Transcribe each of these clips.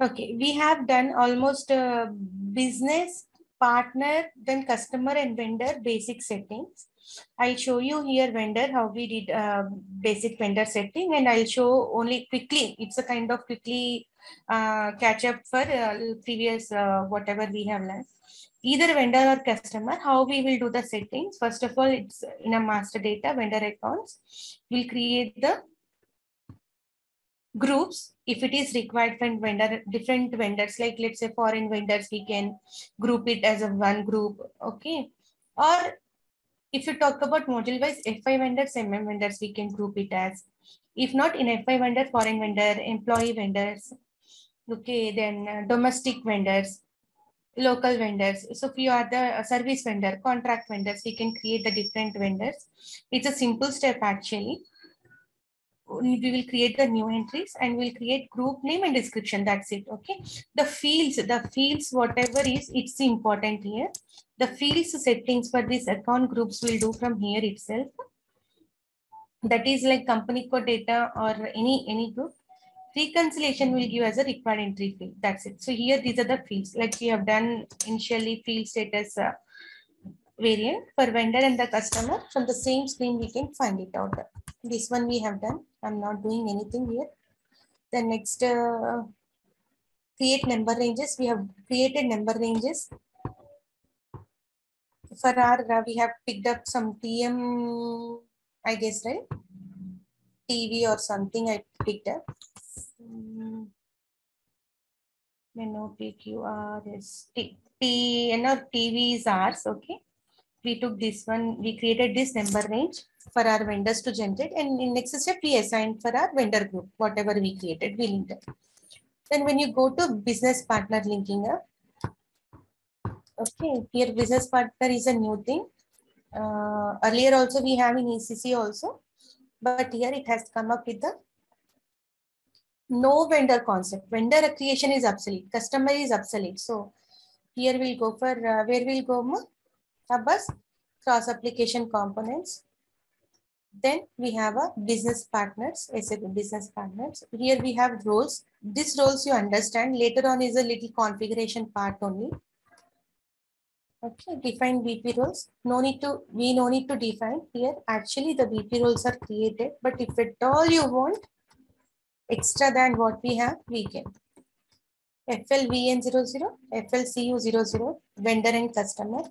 Okay, we have done almost business, partner, then customer and vendor basic settings. I'll show you here vendor, how we did basic vendor setting, and I'll show only quickly. It's a kind of quickly catch up for previous whatever we have learned. Either vendor or customer, how we will do the settings. First of all, it's in a master data, vendor accounts. We'll create the groups if it is required from vendor, different vendors, like let's say foreign vendors, we can group it as a one group. Okay, or if you talk about module wise FI vendors, vendors, we can group it as, if not in FI vendor, foreign vendor, employee vendors. Okay, then domestic vendors, local vendors. So if you are the service vendor, contract vendors, we can create the different vendors. It's a simple step actually. We will create the new entries and we'll create group name and description. That's it. Okay. The fields, whatever is, it's important here. The fields settings for these account groups will do from here itself. That is like company code data or any group. Reconciliation will give as a required entry field. That's it. So here, these are the fields like we have done initially field status variant for vendor and the customer. From the same screen, we can find it out. This one we have done. I'm not doing anything here. The next, create number ranges. We have created number ranges. For our, we have picked up some TM, I guess, right? TV or something I picked up. Menu PQRS, TN or TV is ours, okay? We took this one, we created this number range for our vendors to generate, and in next step we assigned for our vendor group, whatever we created, we linked it. Then when you go to business partner linking up, okay, here business partner is a new thing. Earlier also we have in ECC also, but here it has come up with the no vendor concept. Vendor creation is obsolete, customer is obsolete. So here we'll go for, where we'll go, Abbas? Cross application components. Then we have a business partners, SAP business partners. Here we have roles. These roles you understand. Later on is a little configuration part only. Okay, define BP roles. No need to define here. Actually, the BP roles are created, but if at all you want extra than what we have, we can. FLVN00, FLCU00, vendor and customer.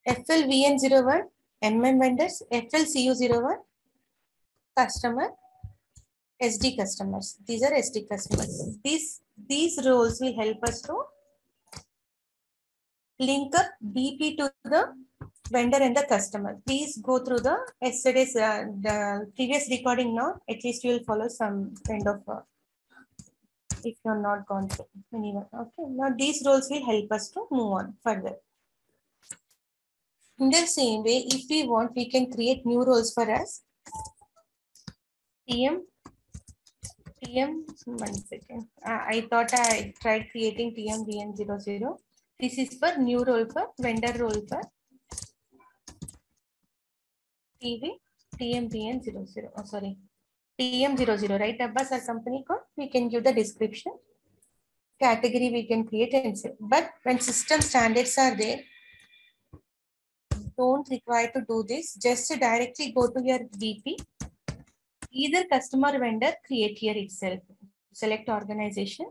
FLVN01, vendors, FLCU01, customer, SD customers. These are SD customers. These roles will help us to link up BP to the vendor and the customer. Please go through the yesterday's the previous recording now. At least you will follow some kind of if you're not gone through anyone. Okay. Now these roles will help us to move on further. In the same way, if we want, we can create new roles for us. TM, 1 second. I thought I tried creating TMVN00. This is for new role for vendor role for TV, TMVN00. Oh, sorry. TM00, right? Abbas, our company code. We can give the description. Category we can create and say. But when system standards are there, don't require to do this. Just directly go to your BP. Either customer vendor, create here itself. Select organization,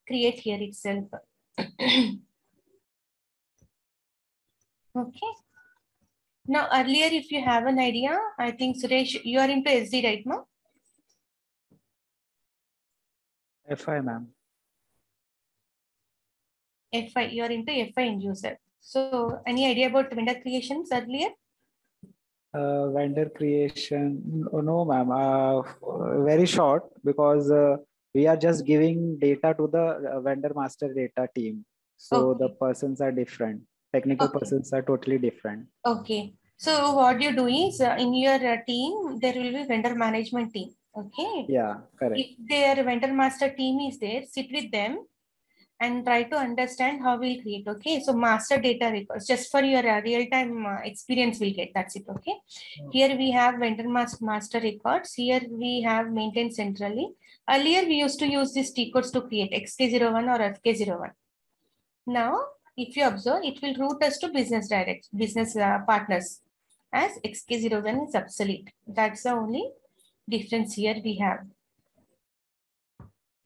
create here itself. Okay. Now earlier, if you have an idea, I think Suresh, you are into SD, right, ma'am? FI, ma'am. FI, you are into FI end user. So any idea about vendor creations earlier? Vendor creation, no, ma'am. Very short, because we are just giving data to the vendor master data team. So Okay. the persons are different. Technical persons are totally different. Okay. So what you do is in your team, there will be vendor management team. Okay. Yeah, correct. If their vendor master team is there, sit with them and try to understand how we'll create. Okay, so master data records, just for your real-time experience we'll get, that's it. Okay, here we have vendor master records. Here we have maintained centrally. Earlier we used to use these T codes to create XK01 or FK01. Now if you observe, it will route us to business partners, as XK01 is obsolete. That's the only difference here we have.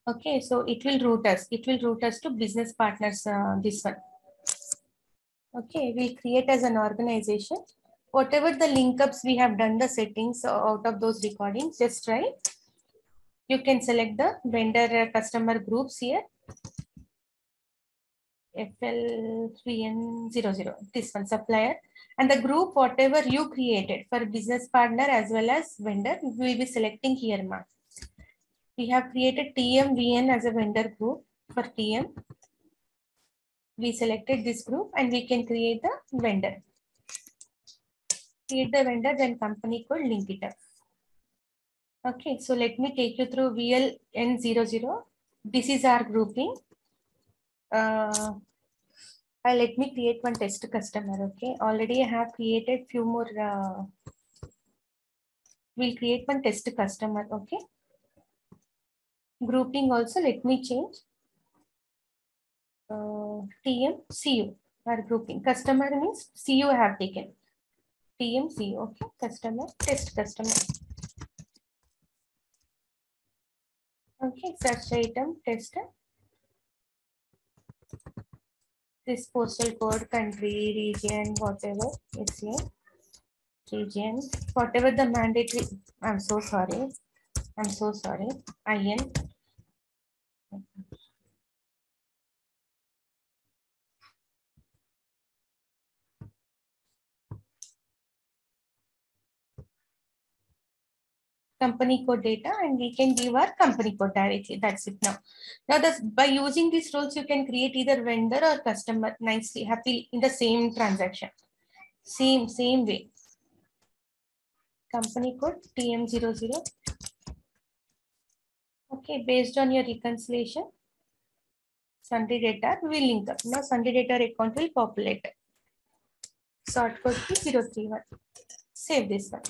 Okay, so it will route us. It will route us to business partners, this one. Okay, we'll create as an organization. Whatever the link ups we have done the settings out of those recordings, just try. You can select the vendor customer groups here. FL3N00, this one, supplier. And the group, whatever you created for business partner as well as vendor, we will be selecting here, ma. We have created TMVN as a vendor group for TM. We selected this group and we can create the vendor. Create the vendor, then company code, link it up. Okay, so let me take you through VLN00. This is our grouping. Let me create one test customer. Okay, already I have created few more. We'll create one test customer. Okay, grouping also, let me change. TM CU, our grouping. Customer means CU I have taken. TM CU. Okay, customer, test customer. Okay, search item, test. This postal code, country, region, whatever is here. Region, whatever the mandatory. I'm so sorry. I'm so sorry. IN. Company code data, and we can give our company code directly. That's it now. Now, by using these rules, you can create either vendor or customer nicely, happy in the same transaction. Same way. Company code TM00. Okay, based on your reconciliation, sundry data will link up. Now, sundry data account will populate. Sort code is 031. Save this one.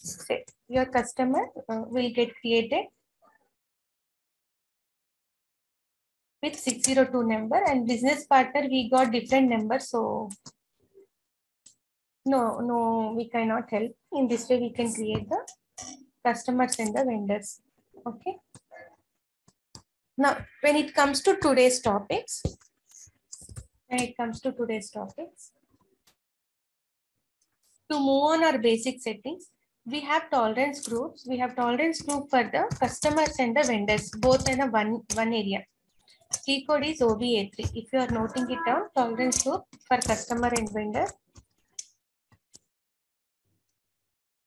Save. Your customer will get created with 602 number, and business partner we got different numbers, so no, we cannot help. In this way, we can create the customers and the vendors. Okay. Now, when it comes to today's topics, to move on our basic settings, we have tolerance groups. We have tolerance group for the customers and the vendors, both in a one area. Key code is OBA3. If you are noting it down, tolerance group for customer and vendor.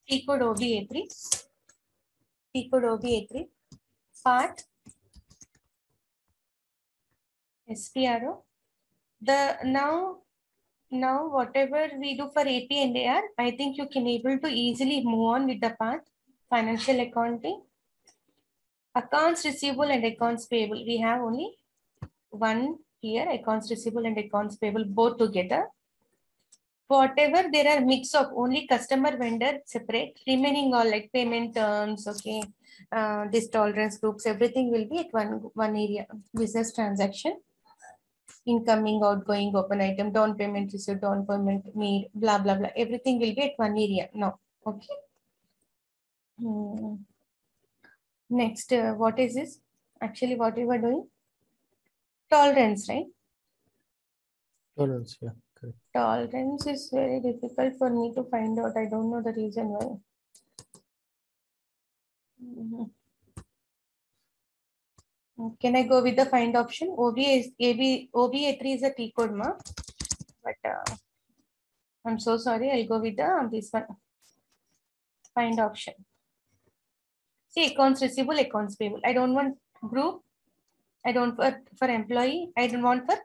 Key code OBA3. Key code OBA3. Part SPRO. Now whatever we do for AP and AR, I think you can able to easily move on with the path. Financial accounting, accounts receivable and accounts payable. We have only one here, accounts receivable and accounts payable both together. Whatever there are mix of only customer vendor separate, remaining all like payment terms, okay, this tolerance groups, everything will be at one area. Business transaction, incoming, outgoing, open item, down payment received, down payment made, blah blah blah. Everything will be at one area now. Okay. Next, what is this? Actually, what we were doing? Tolerance, right? Tolerance, yeah. Correct. Tolerance is very difficult for me to find out. I don't know the reason why. Can I go with the find option? OBA3 is a T code, ma. But I'm so sorry. I'll go with this one. Find option. See, accounts receivable, accounts payable. I don't want group. I don't for employee. I don't want for